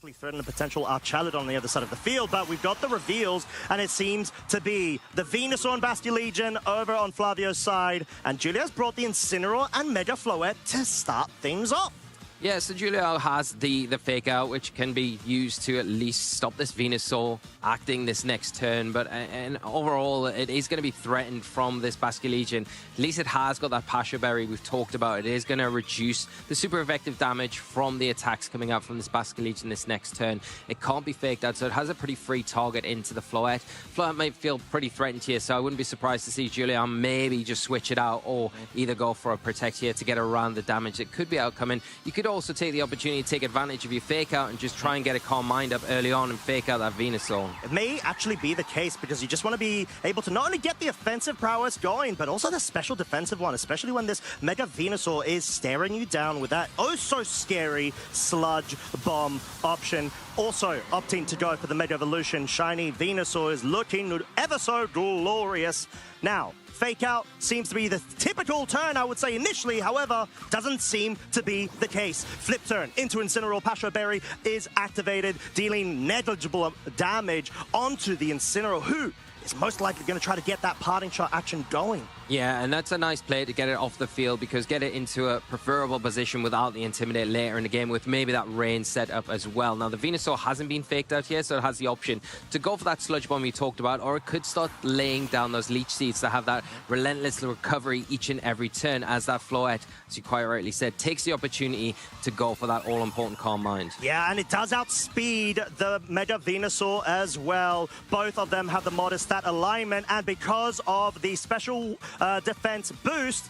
directly threaten a potential Archalid on the other side of the field, but we've got the reveals, and it seems to be the Venusaur and Bastion Legion over on Flavio's side, and Giulio's brought the Incineroar and Mega Floette to start things off. Yeah, so Giulio has the fake out, which can be used to at least stop this Venusaur acting this next turn. But and overall, it is going to be threatened from this Bastion Legion. At least it has got that Passion Berry we've talked about. It is going to reduce the super effective damage from the attacks coming out from this Bastion Legion this next turn. It can't be faked out, so it has a pretty free target into the Floette. Floette might feel pretty threatened here, so I wouldn't be surprised to see Giulio maybe just switch it out or either go for a Protect here to get around the damage that could be outcoming. You could also take the opportunity to take advantage of your fake out and just try and get a Calm Mind up early on and fake out that Venusaur. It may actually be the case because you just want to be able to not only get the offensive prowess going, but also the special defensive one, especially when this Mega Venusaur is staring you down with that oh-so-scary Sludge Bomb option. Also opting to go for the Mega Evolution. Shiny Venusaur is looking ever so glorious. Now, fake out seems to be the typical turn, I would say, initially. However, doesn't seem to be the case. Flip turn into Incineroar. Passion Berry is activated, dealing negligible damage onto the Incineroar, who is most likely going to try to get that parting shot action going. Yeah, and that's a nice play to get it off the field, because get it into a preferable position without the Intimidate later in the game with maybe that range set up as well. Now, the Venusaur hasn't been faked out here, so it has the option to go for that Sludge Bomb you talked about, or it could start laying down those Leech Seeds to have that relentless recovery each and every turn, as that Floette, as you quite rightly said, takes the opportunity to go for that all-important Calm Mind. Yeah, and it does outspeed the Mega Venusaur as well. Both of them have the modest stat alignment, and because of the special defense boost,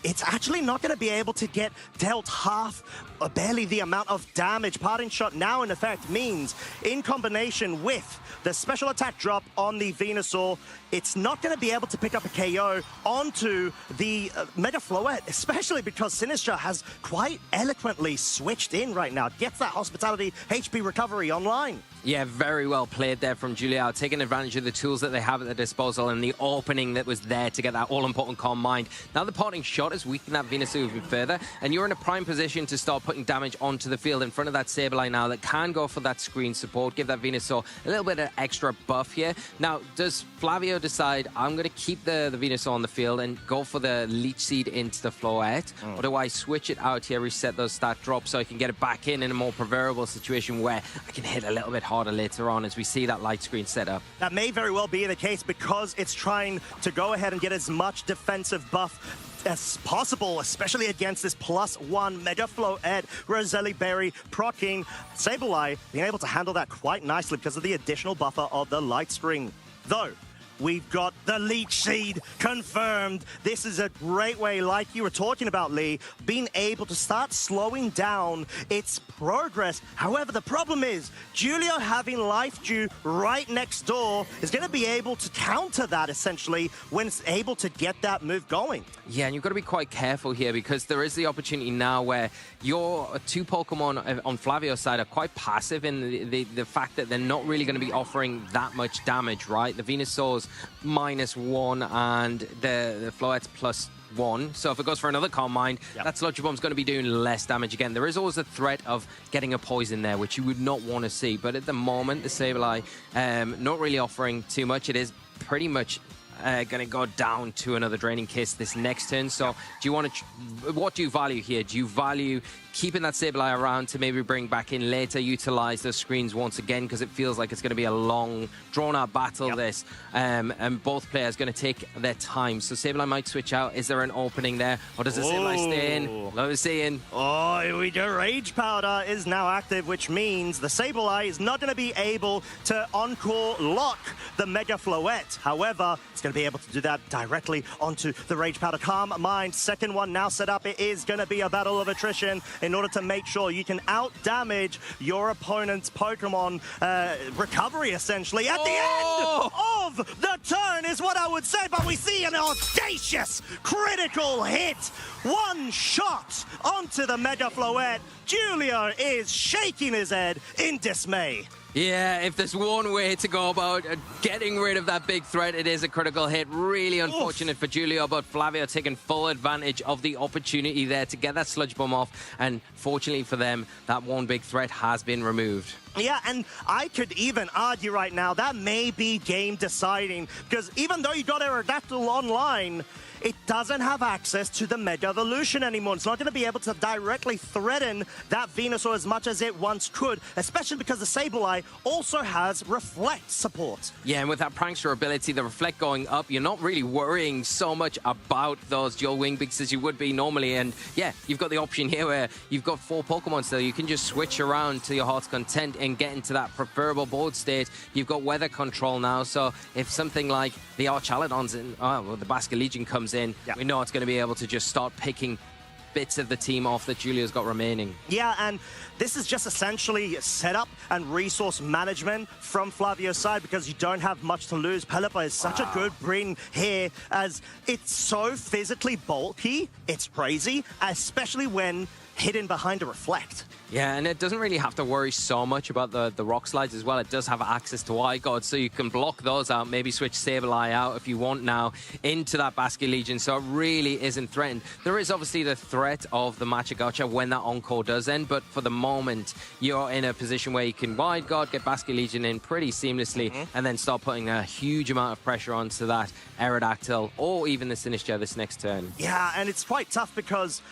it's actually not going to be able to get dealt half or barely the amount of damage. Parting Shot now in effect means, in combination with the special attack drop on the Venusaur, it's not going to be able to pick up a KO onto the Mega Floette, especially because Sinistra has quite eloquently switched in right now. Gets that Hospitality HP recovery online. Yeah, very well played there from Giulio, taking advantage of the tools that they have at their disposal and the opening that was there to get that all-important Calm Mind. Now the Parting Shot has weakened that Venusaur even further, and you're in a prime position to start putting damage onto the field in front of that Sableye now that can go for that screen support, give that Venusaur a little bit of extra buff here. Now, does Flavio decide, I'm going to keep the Venusaur on the field and go for the Leech Seed into the Floette, or do I switch it out here, reset those stat drops so I can get it back in a more preferable situation where I can hit a little bit harder later on as we see that light screen set up? That may very well be the case because it's trying to go ahead and get as much defensive buff as possible, especially against this +1 Mega Floette. Roselli Berry proccing, Sableye being able to handle that quite nicely because of the additional buffer of the light screen. Though, we've got the Leech Seed confirmed. This is a great way, like you were talking about, Lee, being able to start slowing down its progress. However, the problem is, Giulio having Life Dew right next door is going to be able to counter that, essentially, when it's able to get that move going. Yeah, and you've got to be quite careful here because there is the opportunity now where your two Pokemon on Flavio's side are quite passive in the fact that they're not really going to be offering that much damage, right? The Venusaur's -1 and the Floette's +1. So if it goes for another Calm Mind, that Sludge Bomb's going to be doing less damage again. There is always a threat of getting a poison there, which you would not want to see. But at the moment, the Sableye not really offering too much. It is pretty much going to go down to another Draining Kiss this next turn. So do you want to, what do you value here? Do you value keeping that Sableye around to maybe bring back in later, utilize those screens once again, because it feels like it's going to be a long, drawn-out battle, this, and both players going to take their time. So Sableye might switch out. Is there an opening there, or does the Sableye stay in? Love seeing. Oh, here we go. Rage Powder is now active, which means the Sableye is not going to be able to encore lock the Mega Floette. However, it's going to be able to do that directly onto the Rage Powder. Calm Mind, second one now set up. It is going to be a battle of attrition in order to make sure you can out-damage your opponent's Pokemon recovery, essentially. At the end of the turn is what I would say, but we see an audacious critical hit. One shot onto the Mega Floette. Giulio is shaking his head in dismay. Yeah, if there's one way to go about getting rid of that big threat, it is a critical hit. Really unfortunate for Giulio, but Flavio taking full advantage of the opportunity there to get that sludge bomb off. And fortunately for them, that one big threat has been removed. Yeah, and I could even argue right now that may be game deciding, because even though you got Aerodactyl online, it doesn't have access to the Mega Evolution anymore. It's not going to be able to directly threaten that Venusaur as much as it once could, especially because the Sableye also has Reflect support. Yeah, and with that Prankster ability, the Reflect going up, you're not really worrying so much about those dual wing beaks as you would be normally. And yeah, you've got the option here where you've got 4 Pokemon still. You can just switch around to your heart's content and get into that preferable board state. You've got weather control now, so if something like the Archaludons and the Basculegion comes in, we know it's going to be able to just start picking bits of the team off that Giulio's got remaining. Yeah, and this is just essentially setup and resource management from Flavio's side, because you don't have much to lose. Pelipper is such a good bring here, as it's so physically bulky, it's crazy, especially when hidden behind a Reflect. Yeah, and it doesn't really have to worry so much about the rock slides as well. It does have access to Eye-God, so you can block those out, maybe switch Sableye out if you want now into that Basculegion, so it really isn't threatened. There is obviously the threat of the Machagotcha when that Encore does end, but for the moment, you're in a position where you can Wide Guard, get Basculegion in pretty seamlessly, and then start putting a huge amount of pressure onto that Aerodactyl or even the Sinistcha this next turn. Yeah, and it's quite tough because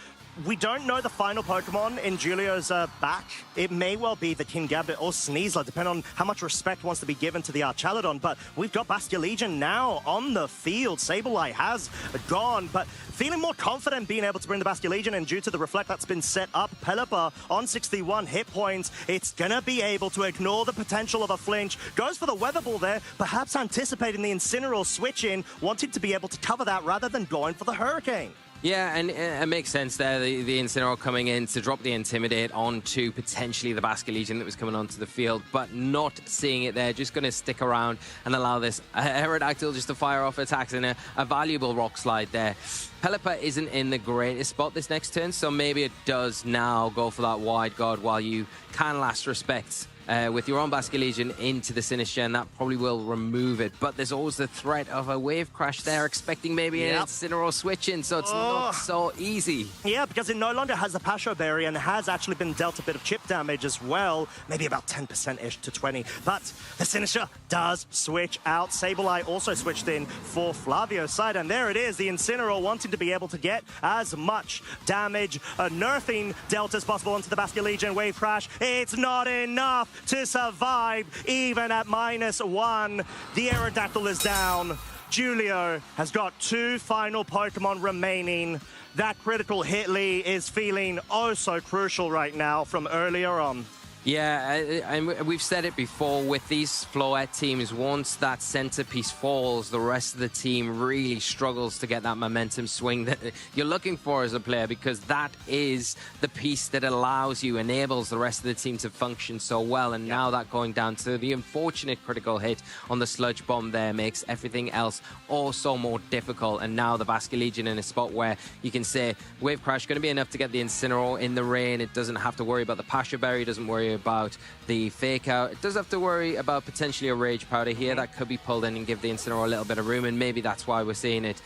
we don't know the final Pokemon in Giulio's back. It may well be the Kingambit or Sneasler, depending on how much respect wants to be given to the Archaludon. But we've got Basculegion now on the field. Sableye has gone, but feeling more confident being able to bring the Basculegion in due to the Reflect that's been set up. Pelipper on 61 hit points. It's going to be able to ignore the potential of a flinch. Goes for the Weather Ball there, perhaps anticipating the Incineroar switch in, wanting to be able to cover that rather than going for the Hurricane. Yeah, and it makes sense there, the Incineroar coming in to drop the Intimidate onto potentially the Basculegion that was coming onto the field, but not seeing it there, just going to stick around and allow this Aerodactyl just to fire off attacks in a valuable Rock Slide there. Pelipper isn't in the greatest spot this next turn, so maybe it does now go for that Wide Guard while you can last respect with your own Basculegion into the Sinistcha, and that probably will remove it. But there's always the threat of a Wave Crash there, expecting maybe an Incineroar switch in, so it's not so easy. Yeah, because it no longer has the Pasho Berry and has actually been dealt a bit of chip damage as well, maybe about 10%-ish to 20. But the Sinistcha does switch out. Sableye also switched in for Flavio's side, and there it is, the Incineroar wanting to be able to get as much damage, nerfing dealt as possible onto the Basculegion. Wave Crash, it's not enough to survive, even at -1. The Aerodactyl is down. Giulio has got 2 final Pokemon remaining. That critical hit, Lee, is feeling oh so crucial right now from earlier on. Yeah, and we've said it before, with these Floette teams, once that centerpiece falls, the rest of the team really struggles to get that momentum swing that you're looking for as a player, because that is the piece that allows you, enables the rest of the team to function so well. And now that going down to the unfortunate critical hit on the Sludge Bomb there makes everything else also more difficult. And now the Basculegion in a spot where you can say Wave Crash going to be enough to get the Incineroar in the rain. It doesn't have to worry about the Pasha Berry, doesn't worry about the Fake Out. It does have to worry about potentially a Rage Powder here that could be pulled in and give the Incineroar a little bit of room, and maybe that's why we're seeing it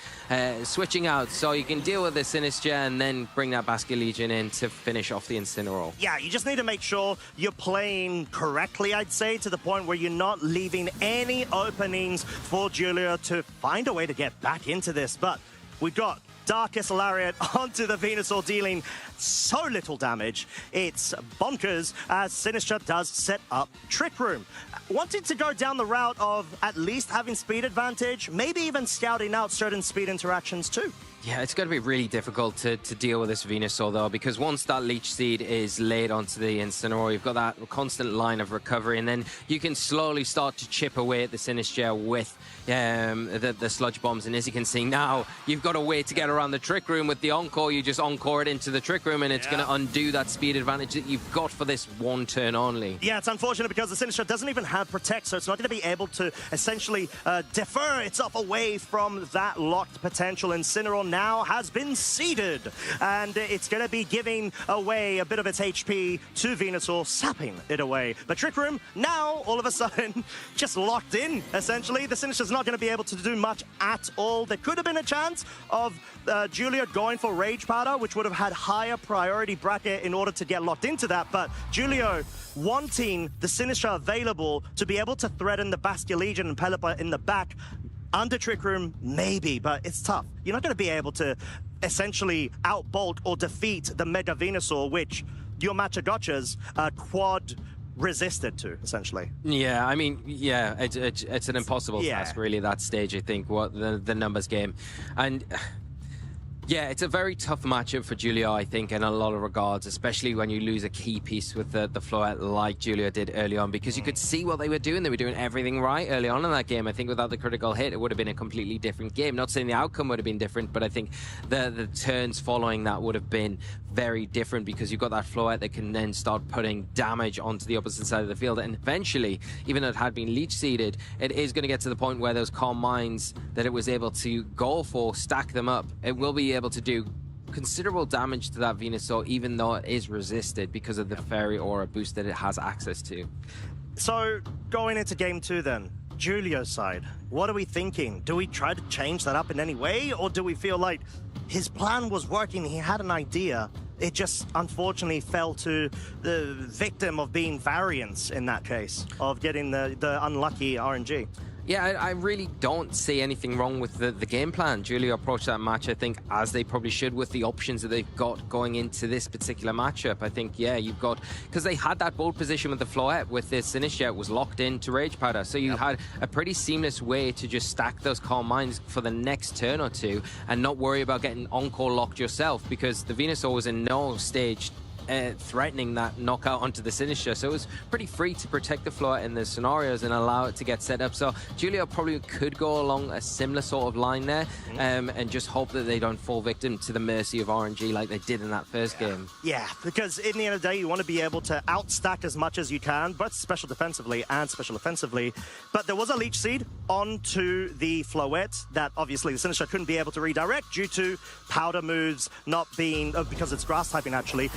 switching out, so you can deal with the Sinistcha and then bring that Basculegion in to finish off the Incineroar. Yeah, you just need to make sure you're playing correctly, I'd say, to the point where you're not leaving any openings for Giulio to find a way to get back into this. But we've got Darkest Lariat onto the Venusaur, dealing so little damage. It's bonkers, as Sinistcha does set up Trick Room. Wanting to go down the route of at least having speed advantage, maybe even scouting out certain speed interactions too. Yeah, it's going to be really difficult to deal with this Venusaur, though, because once that Leech Seed is laid onto the Incineroar, you've got that constant line of recovery, and then you can slowly start to chip away at the Sinistcha with the Sludge Bombs. And as you can see now, you've got a way to get around the Trick Room. With the Encore, you just Encore it into the Trick Room, and it's going to undo that speed advantage that you've got for this one turn only. Yeah, it's unfortunate because the Sinistcha doesn't even have Protect, so it's not going to be able to essentially defer itself away from that locked potential. Incineroar now has been seeded, and it's going to be giving away a bit of its HP to Venusaur, sapping it away. But Trick Room now, all of a sudden, just locked in, essentially. The Sinister's not going to be able to do much at all. There could have been a chance of Giulio going for Rage Powder, which would have had higher priority bracket in order to get locked into that, but Giulio wanting the Sinister available to be able to threaten the Bastia Legion and Pelipper in the back. Under Trick Room, maybe, but it's tough. You're not going to be able to essentially outbolt or defeat the Mega Venusaur, which your matcha gotchas quad resisted to, essentially. Yeah, I mean, yeah, it's an impossible task, really, at that stage, I think, what the numbers game. And yeah, it's a very tough matchup for Giulio, I think, in a lot of regards, especially when you lose a key piece with the Floette like Giulio did early on, because you could see what they were doing. They were doing everything right early on in that game. I think without the critical hit, it would have been a completely different game. Not saying the outcome would have been different, but I think the turns following that would have been very different, because you've got that Floette that can then start putting damage onto the opposite side of the field. And eventually, even though it had been leech seeded, it is going to get to the point where those calm mines that it was able to go for, stack them up, it will be able to do considerable damage to that Venusaur, even though it is resisted because of the Fairy Aura boost that it has access to. So, going into game 2 then, Giulio's side, what are we thinking? Do we try to change that up in any way, or do we feel like his plan was working, he had an idea, it just unfortunately fell to the victim of being variance in that case, of getting the unlucky RNG? Yeah, I really don't see anything wrong with the game plan. Giulio approached that match, I think, as they probably should, with the options that they've got going into this particular matchup. I think, yeah, you've got... Because they had that bold position with the Floette, with this Sinister, it was locked into Rage Powder. So you had a pretty seamless way to just stack those Calm Mines for the next turn or two and not worry about getting Encore locked yourself, because the Venusaur was in no stage threatening that knockout onto the Sinister, so it was pretty free to protect the Floette in the scenarios and allow it to get set up. So Giulio probably could go along a similar sort of line there, and just hope that they don't fall victim to the mercy of RNG like they did in that first game. Yeah, because in the end of the day, you want to be able to outstack as much as you can, both special defensively and special offensively. But there was a leech seed onto the Floette that obviously the Sinister couldn't be able to redirect due to powder moves not being, because it's grass typing actually,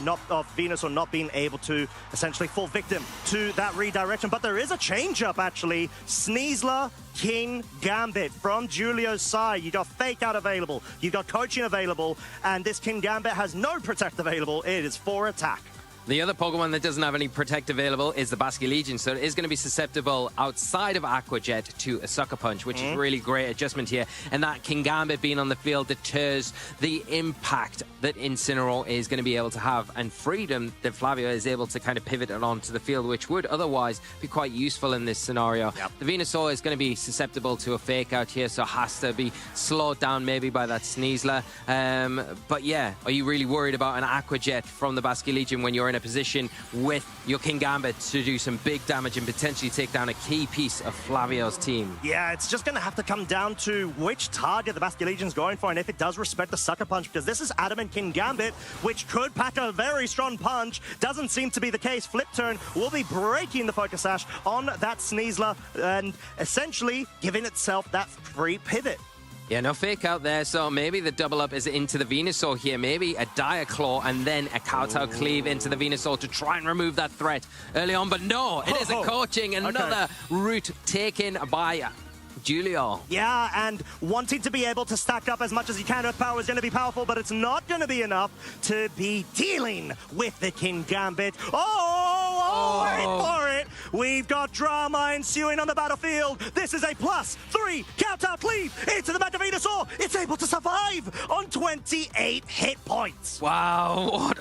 not of Venusaur not being able to essentially fall victim to that redirection. But there is a change-up, actually. Sneasler, King, Gambit from Giulio's side. You got Fake Out available, you got Coaching available, and this King Gambit has no Protect available. It is for attack. The other Pokemon that doesn't have any Protect available is the Basque Legion, so it is going to be susceptible outside of Aqua Jet to a Sucker Punch, which is really great adjustment here. And that King Gambit being on the field deters the impact that Incineroar is going to be able to have, and freedom that Flavio is able to kind of pivot it onto the field, which would otherwise be quite useful in this scenario. The Venusaur is going to be susceptible to a Fake Out here, so has to be slowed down maybe by that Sneasler. But yeah, are you really worried about an Aqua Jet from the Basque Legion when you're in a position with your King Gambit to do some big damage and potentially take down a key piece of Flavio's team? Yeah, it's just going to have to come down to which target the Basque Legion's going for, and if it does respect the Sucker Punch, because this is Adamant King Gambit, which could pack a very strong punch. Doesn't seem to be the case. Flip Turn will be breaking the Focus Sash on that Sneasler and essentially giving itself that free pivot. Yeah, no Fake Out there, so maybe the double up is into the Venusaur here. Maybe a Dire Claw and then a Kowtow Cleave into the Venusaur to try and remove that threat early on. But no, it is a Coaching. Another route taken by Giulio. Yeah, and wanting to be able to stack up as much as you can. Earth Power is going to be powerful, but it's not going to be enough to be dealing with the King Gambit. Wait for it. We've got drama ensuing on the battlefield. This is a +3 Kowtow Cleave into the Mega Venusaur. It's able to survive on 28 hit points. Wow,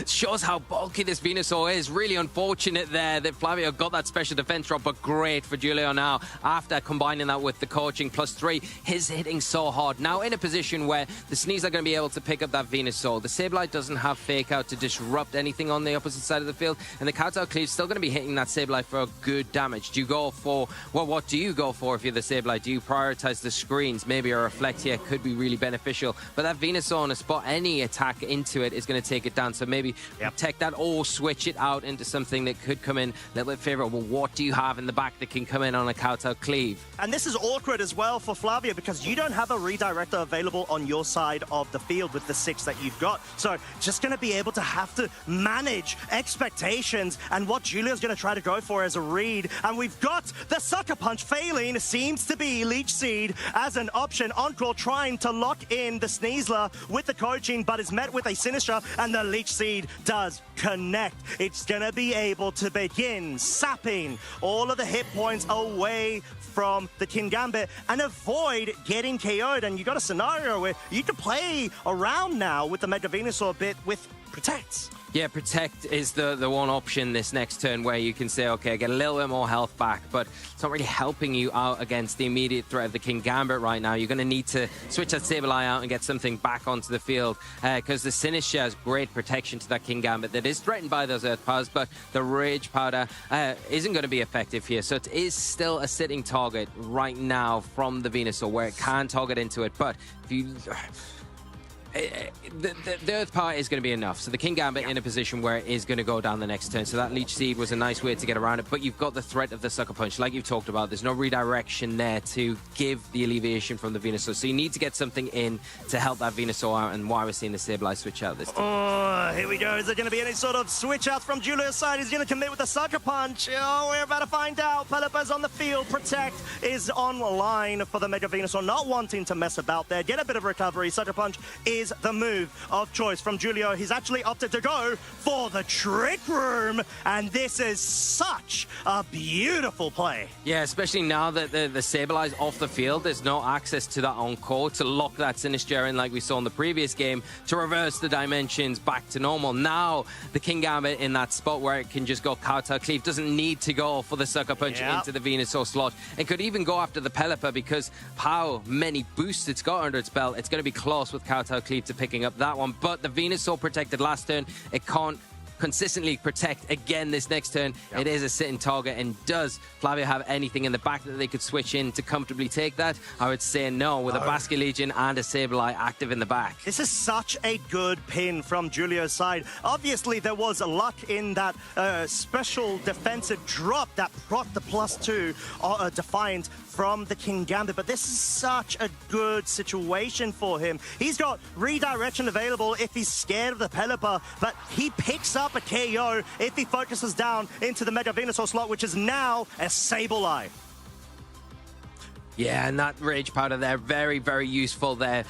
shows how bulky this Venusaur is. Really unfortunate there that Flavio got that special defense drop, but great for Giulio now after combining that with the Coaching +3. He's hitting so hard. Now in a position where the Sneeze are going to be able to pick up that Venusaur. The Sableye doesn't have Fake Out to disrupt anything on the opposite side of the field, and the Kowtow Cleave's still going to be hitting that Sableye for for good damage? Do you go for, well, what do you go for if you're the Sableye? Do you prioritize the screens? Maybe a Reflect here could be really beneficial. But that Venusaur on a spot, any attack into it is going to take it down. So maybe protect that or switch it out into something that could come in a little bit favorable. What do you have in the back that can come in on a Kowtow Cleave? And this is awkward as well for Flavio because you don't have a redirector available on your side of the field with the 6 that you've got. So just going to be able to have to manage expectations and what Giulio's going to try to go for as a read. And we've got the Sucker Punch failing. Seems to be Leech Seed as an option. Encore trying to lock in the Sneasler with the coaching, but is met with a Sinister, and the Leech Seed does connect. It's going to be able to begin sapping all of the hit points away from the Kingambit and avoid getting KO'd. And you got a scenario where you can play around now with the Mega Venusaur bit with Protects. Yeah, Protect is the one option this next turn where you can say, okay, I get a little bit more health back, but it's not really helping you out against the immediate threat of the Kingambit right now. You're going to need to switch that Sableye out and get something back onto the field because the Sinister has great protection to that Kingambit that is threatened by those Earth Powers, but the Rage Powder isn't going to be effective here. So it is still a sitting target right now from the Venusaur where it can target into it, but if you... The Earth Power is going to be enough. So the Kingambit in a position where it is going to go down the next turn. So that Leech Seed was a nice way to get around it. But you've got the threat of the Sucker Punch, like you've talked about. There's no redirection there to give the alleviation from the Venusaur. So you need to get something in to help that Venusaur out, and why we're seeing the Sableye switch out this time. Oh, here we go. Is there going to be any sort of switch out from Giulio's side? He's going to commit with the Sucker Punch. Oh, we're about to find out. Pelipper's on the field. Protect is online for the Mega Venusaur, not wanting to mess about there. Get a bit of recovery. Sucker Punch is the move of choice from Giulio. He's actually opted to go for the Trick Room, and this is such a beautiful play. Yeah, especially now that the Sableye's off the field, there's no access to that Encore to lock that Sinister in like we saw in the previous game to reverse the dimensions back to normal. Now the Kingambit in that spot where it can just go Kowtow Cleave, doesn't need to go for the Sucker Punch into the Venusaur slot. It could even go after the Pelipper because how many boosts it's got under its belt, it's going to be close with Kowtow Cleave to picking up that one. But the Venusaur protected last turn. It can't consistently protect again this next turn. It is a sitting target, and does Flavio have anything in the back that they could switch in to comfortably take that? I would say no, with a Basket Legion and a Sableye active in the back. This is such a good pin from Giulio's side. Obviously, there was a luck in that special defensive drop that brought the +2 Defiant from the Kingambit, but this is such a good situation for him. He's got redirection available if he's scared of the Pelipper, but he picks up a KO if he focuses down into the Mega Venusaur slot, which is now a Sableye. Yeah, and that Rage Powder there, very, very useful there.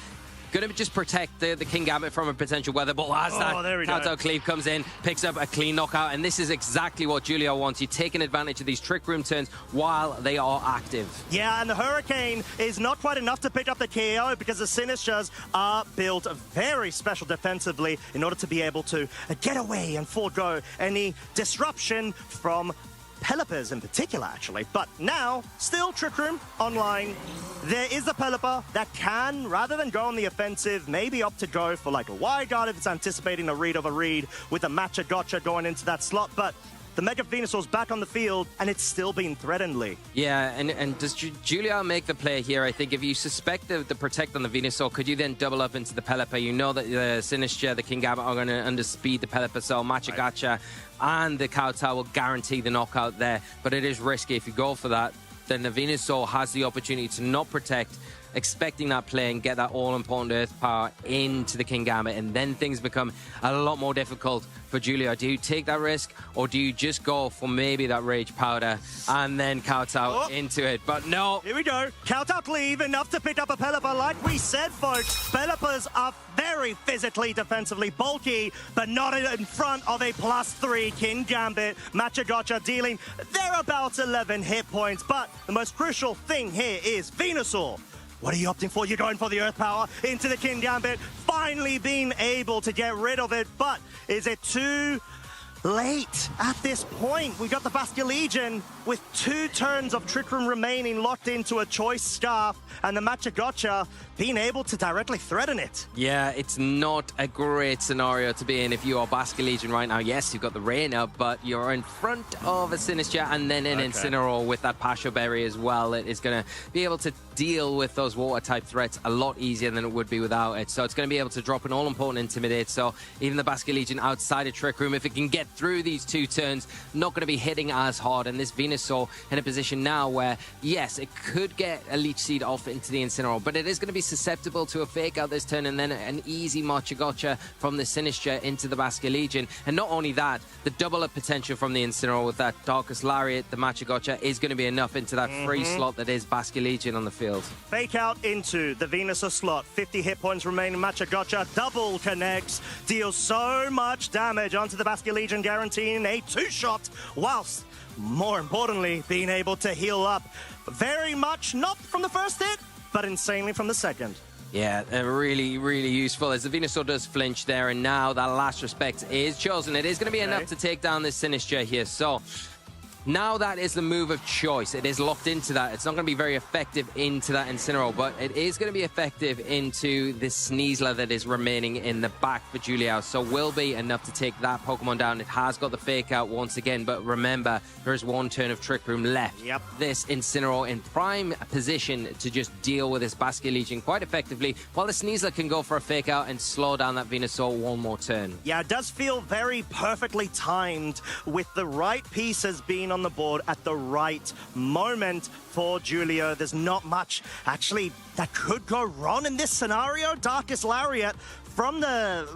Going to just protect the Kingambit from a potential weather ball as that Kowtow Cleave comes in, picks up a clean knockout, and this is exactly what Giulio wants. You're taking advantage of these Trick Room turns while they are active. Yeah, and the Hurricane is not quite enough to pick up the KO because the Sinisters are built very special defensively in order to be able to get away and forego any disruption from Pelippers in particular, actually. But now, still Trick Room online. There is a Pelipper that can, rather than go on the offensive, maybe opt to go for like a wide guard if it's anticipating a read of a read with a matcha gotcha going into that slot. But the Mega Venusaur's back on the field, and it's still being threatened, Lee. Yeah, and does Giulio make the play here? I think if you suspect the Protect on the Venusaur, could you then double up into the Pelipper? You know that the Sinister, the Kingambit are going to underspeed the Pelipper, so Matcha Gacha and the Kowtow will guarantee the knockout there. But it is risky. If you go for that, then the Venusaur has the opportunity to not protect, expecting that play and get that all-important Earth Power into the Kingambit, and then things become a lot more difficult for Giulio. Do you take that risk, or do you just go for maybe that Rage Powder and then Kowtow into it? But no. Here we go. Kowtow Cleave, enough to pick up a Pelipper. Like we said, folks, Pelippers are very physically defensively bulky, but not in front of a +3 Kingambit. Matcha Gotcha dealing thereabouts 11 hit points, but the most crucial thing here is Venusaur. What are you opting for? You're going for the Earth Power into the Kingambit, finally being able to get rid of it, but is it too late at this point. We got the Bastia Legion with 2 turns of Trick Room remaining, locked into a choice scarf, and the Matcha Gotcha being able to directly threaten it. Yeah, it's not a great scenario to be in if you are Bastia Legion right now. Yes, you've got the Reina, but you're in front of a Sinister and then an Incineroar with that Pasho Berry as well. It is going to be able to deal with those water-type threats a lot easier than it would be without it. So it's going to be able to drop an all-important Intimidate. So even the Bastia Legion outside of Trick Room, if it can get through these 2 turns, not going to be hitting as hard. And this Venusaur in a position now where, yes, it could get a Leech Seed off into the Incineroar, but it is going to be susceptible to a Fake Out this turn and then an easy Matcha Gotcha from the Sinistra into the Bastia Legion. And not only that, the double-up potential from the Incineroar with that Darkest Lariat, the Matcha Gotcha, is going to be enough into that free slot that is Bastia Legion on the field. Fake Out into the Venusaur slot. 50 hit points remaining. Matcha Gotcha double connects. Deals so much damage onto the Bastia Legion, guaranteeing a 2-shot, whilst, more importantly, being able to heal up very much, not from the first hit, but insanely from the second. Yeah, really, really useful as the Venusaur does flinch there, and now that last respect is chosen. It is going to be enough to take down this Sinistra here, so now that is the move of choice. It is locked into that. It's not going to be very effective into that Incineroar, but it is going to be effective into this Sneasler that is remaining in the back for Giulio. So will be enough to take that Pokemon down. It has got the Fake Out once again, but remember, there is 1 turn of Trick Room left. Yep. This Incineroar in prime position to just deal with this Bastia Legion quite effectively, while the Sneasler can go for a Fake Out and slow down that Venusaur 1 more turn. Yeah, it does feel very perfectly timed with the right pieces being on the board at the right moment for Giulio. There's not much actually that could go wrong in this scenario. Darkest Lariat from the,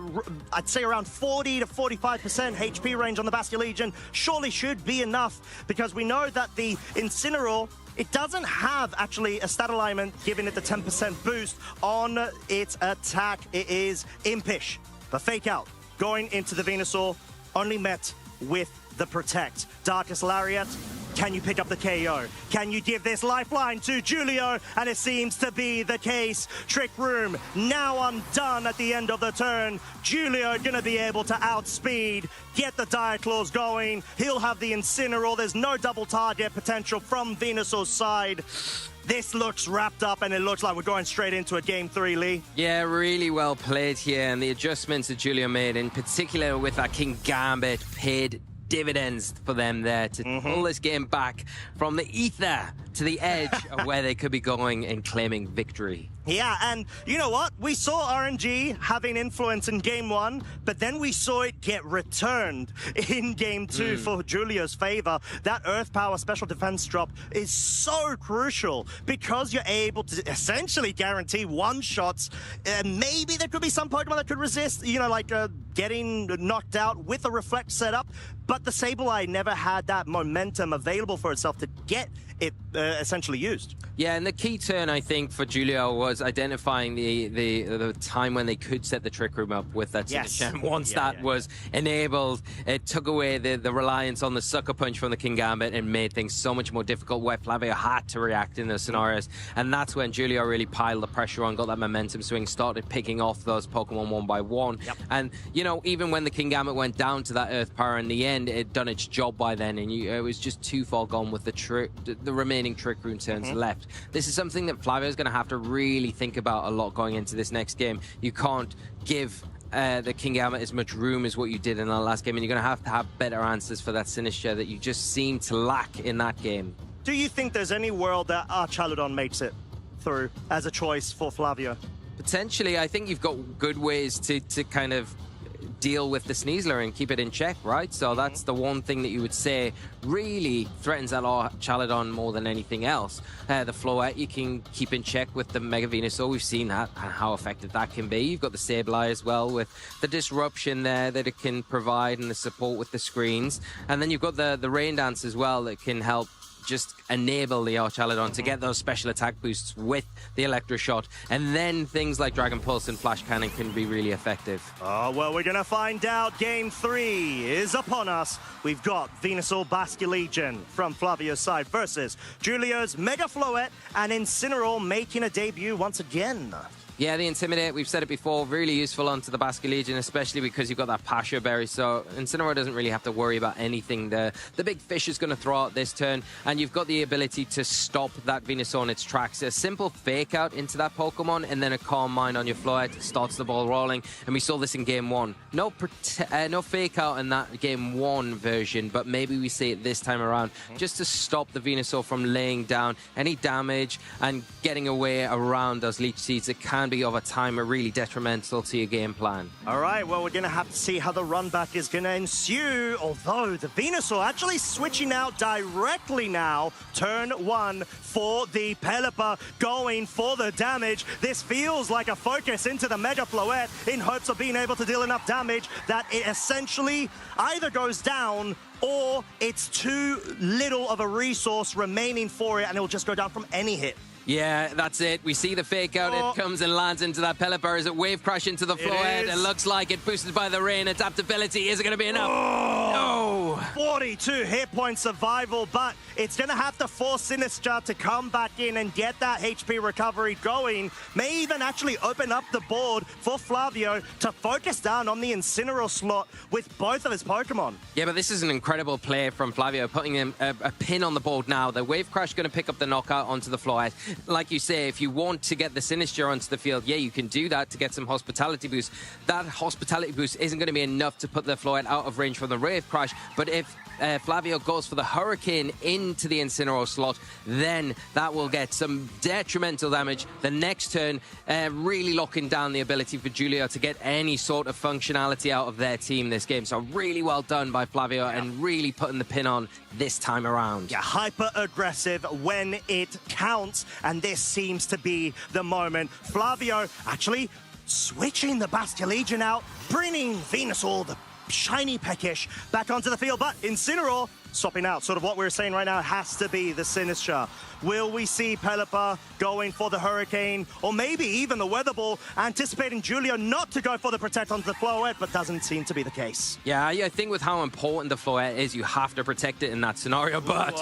I'd say, around 40 to 45% HP range on the Bastia Legion surely should be enough, because we know that the Incineroar, it doesn't have actually a stat alignment giving it the 10% boost on its attack. It is impish. The Fake Out going into the Venusaur only met with the Protect. Darkest Lariat, can you pick up the KO? Can you give this lifeline to Giulio? And it seems to be the case. Trick Room now undone at the end of the turn. Giulio gonna be able to outspeed, get the Dire Claws going. He'll have the Incineroar. There's no double target potential from Venusaur's side. This looks wrapped up, and it looks like we're going straight into a Game 3, Lee. Yeah, really well played here, and the adjustments that Giulio made, in particular with that King Gambit, paid dividends for them there to pull this game back from the ether to the edge of where they could be going and claiming victory. Yeah, and you know what? We saw RNG having influence in Game 1, but then we saw it get returned in Game 2 for Giulio's favor. That Earth Power special defense drop is so crucial because you're able to essentially guarantee one-shots. Maybe there could be some Pokemon that could resist, you know, like getting knocked out with a Reflect setup, but the Sableye never had that momentum available for itself to get it essentially used. Yeah, and the key turn, I think, for Giulio was identifying the time when they could set the Trick Room up with that Sinistra. Once that was enabled, it took away the reliance on the Sucker Punch from the King Gambit and made things so much more difficult where Flavio had to react in those scenarios. And that's when Giulio really piled the pressure on, got that momentum swing, started picking off those Pokemon 1 by 1. And, you know, even when the King Gambit went down to that Earth Power in the end, it had done its job by then, and it was just too far gone with the remaining Trick Room turns left. This is something that Flavio is going to have to really think about a lot going into this next game. You can't give the King Gambit as much room as what you did in the last game, and you're going to have better answers for that Sinistra that you just seem to lack in that game. Do you think there's any world that Archaludon makes it through as a choice for Flavio? Potentially. I think you've got good ways to kind of deal with the Sneasler and keep it in check, right? So that's the one thing that you would say really threatens that Archaludon more than anything else. The Floette you can keep in check with the Mega Venusaur. We've seen that and how effective that can be. You've got the Sableye as well with the disruption there that it can provide and the support with the screens. And then you've got the Rain Dance as well that can help just enable the Archaludon to get those special attack boosts with the Electro Shot, and then things like Dragon Pulse and Flash Cannon can be really effective. Oh, well, we're gonna find out. Game 3 is upon us. We've got Venusaur Bastia Legion from Flavio's side versus Giulio's Mega Floette and Incineroar making a debut once again. Yeah, the Intimidate, we've said it before, really useful onto the Basque Legion, especially because you've got that Pasha Berry, so Incineroar doesn't really have to worry about anything. The big fish is going to throw out this turn, and you've got the ability to stop that Venusaur in its tracks. A simple fake out into that Pokemon, and then a Calm Mind on your Floette starts the ball rolling, and we saw this in Game 1. No fake out in that Game 1 version, but maybe we see it this time around, just to stop the Venusaur from laying down any damage and getting away around those Leech Seeds. It can be over time really detrimental to your game plan. All right, well, we're going to have to see how the run back is going to ensue, although the Venusaur actually switching out directly now. Turn 1 for the Pelipper, going for the damage. This feels like a focus into the Mega Floette in hopes of being able to deal enough damage that it essentially either goes down or it's too little of a resource remaining for it and it will just go down from any hit. Yeah, that's it. We see the fake out. It comes and lands into that Pelipper as it wave crash into the Floette. It looks like it boosted by the rain. Adaptability. Is it going to be enough? No! 42 hit point survival, but it's going to have to force Sinistcha to come back in and get that HP recovery going. May even actually open up the board for Flavio to focus down on the Incineroar slot with both of his Pokemon. Yeah, but this is an incredible play from Flavio, putting him a pin on the board now. The Wave Crash going to pick up the knockout onto the Floette. Like you say, if you want to get the Sinistcha onto the field, yeah, you can do that to get some Hospitality boost. That Hospitality boost isn't going to be enough to put the Floette out of range from the Wave Crash, but if Flavio goes for the Hurricane into the Incineroar slot, then that will get some detrimental damage. The next turn, really locking down the ability for Giulio to get any sort of functionality out of their team this game. So really well done by Flavio and really putting the pin on this time around. Yeah, hyper aggressive when it counts, and this seems to be the moment. Flavio actually switching the Basque Legion out, bringing Venusaur, the shiny Peckish, back onto the field, but Incineroar swapping out. Sort of what we're saying right now has to be the Sinistcha. Will we see Pelipper going for the Hurricane, or maybe even the Weather Ball, anticipating Giulio not to go for the Protect onto the Floette, but doesn't seem to be the case. Yeah, I think with how important the Floette is, you have to protect it in that scenario, but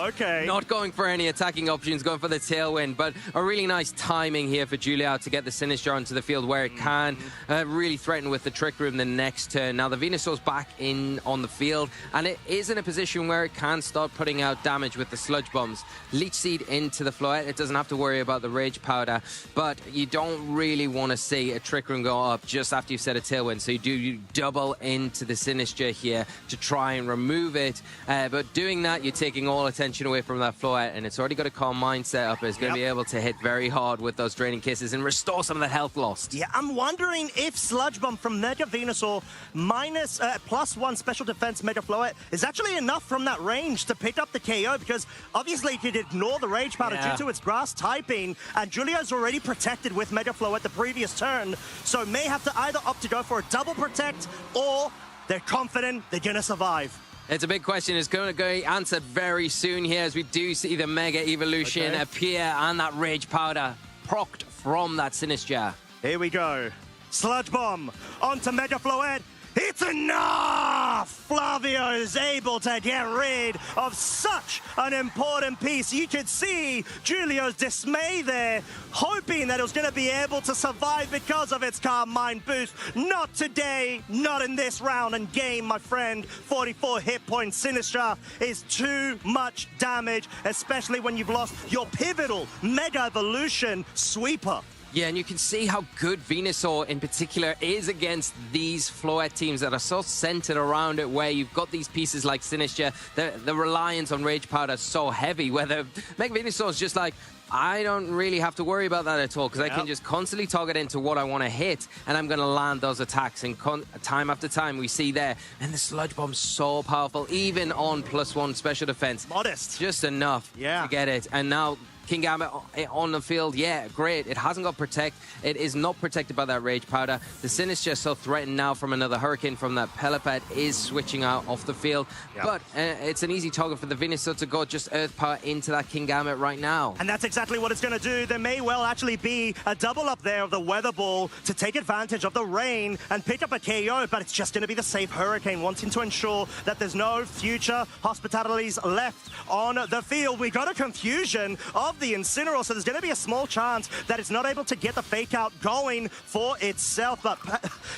not going for any attacking options, going for the Tailwind, but a really nice timing here for Giulio to get the Sinistcha onto the field where it can really threaten with the Trick Room the next turn. Now, the Venusaur's back in on the field, and it is in a position where it can start putting out damage with the Sludge Bombs. Leech Seed into the Floette. It doesn't have to worry about the Rage Powder, but you don't really want to see a Trick Room go up just after you've set a Tailwind, so you double into the Sinistcha here to try and remove it, but doing that, you're taking all attention away from that Floette, and it's already got a Calm Mind set up. It's going to be able to hit very hard with those Draining Kisses and restore some of the health lost. Yeah, I'm wondering if Sludge Bomb from Mega Venusaur minus +1 special defense Mega Floette is actually enough from that range to pick up the KO, because obviously you could ignore the Rage Powder due to its grass typing, and Giulio's already protected with Mega Floette the previous turn, so may have to either opt to go for a double protect, or they're confident they're gonna survive. It's a big question. It's going to go answered very soon here as we do see the Mega Evolution appear and that Rage Powder procced from that Sinistcha. Here we go. Sludge Bomb onto Mega Floette. It's enough! Flavio is able to get rid of such an important piece. You could see Giulio's dismay there, hoping that it was going to be able to survive because of its Calm Mind boost. Not today, not in this round and game, my friend. 44 hit points. Sinistcha is too much damage, especially when you've lost your pivotal Mega Evolution sweeper. Yeah, and you can see how good Venusaur in particular is against these Floette teams that are so centered around it, where you've got these pieces like Sinistcha, the reliance on Rage Powder is so heavy, where the Mega Venusaur is just like, I don't really have to worry about that at all, because I can just constantly target into what I want to hit, and I'm going to land those attacks. And time after time, we see there. And the Sludge Bomb's so powerful, even on +1 special defense. Modest. Just enough to get it. And now King Gambit on the field, yeah, great. It hasn't got Protect. It is not protected by that Rage Powder. The Sinistcha so threatened now from another Hurricane from that Pelipper is switching out off the field. But it's an easy target for the Venusaur to go just Earth Power into that King Gambit right now. And that's exactly what it's going to do. There may well actually be a double up there of the Weather Ball to take advantage of the rain and pick up a KO, but it's just going to be the safe Hurricane, wanting to ensure that there's no future Hospitalities left on the field. We got a confusion of of the Incineroar, so there's going to be a small chance that it's not able to get the fake out going for itself. But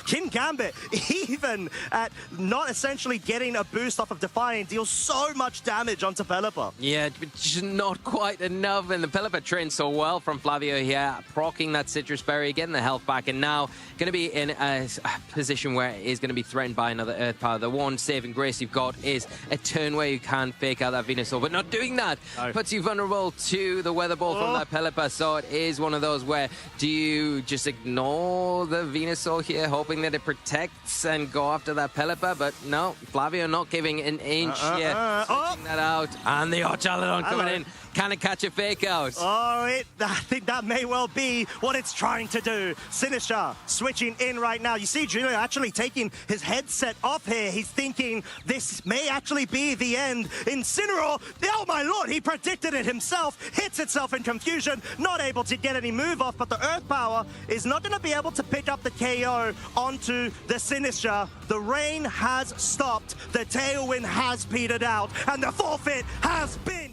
King Gambit, even at not essentially getting a boost off of Defiant, deals so much damage onto Pelipper. Yeah, but just not quite enough, and the Pelipper trained so well from Flavio here, proccing that Citrus Berry, getting the health back, and now going to be in a position where it is going to be threatened by another Earth Power. The one saving grace you've got is a turn where you can fake out that Venusaur, but not doing that puts you vulnerable to the Weather Ball from that Pelipper. So it is one of those where, do you just ignore the Venusaur here, hoping that it protects and go after that Pelipper? But no, Flavio not giving an inch here, switching that out, and the Archaludon coming in. Can it catch a fake out? Oh, I think that may well be what it's trying to do. Sinister switching in right now. You see Giulio actually taking his headset off here. He's thinking this may actually be the end. Incineroar, oh my lord, he predicted it himself. Hits itself in confusion, not able to get any move off, but the Earth Power is not going to be able to pick up the KO onto the Sinister. The rain has stopped, the tailwind has petered out, and the forfeit has been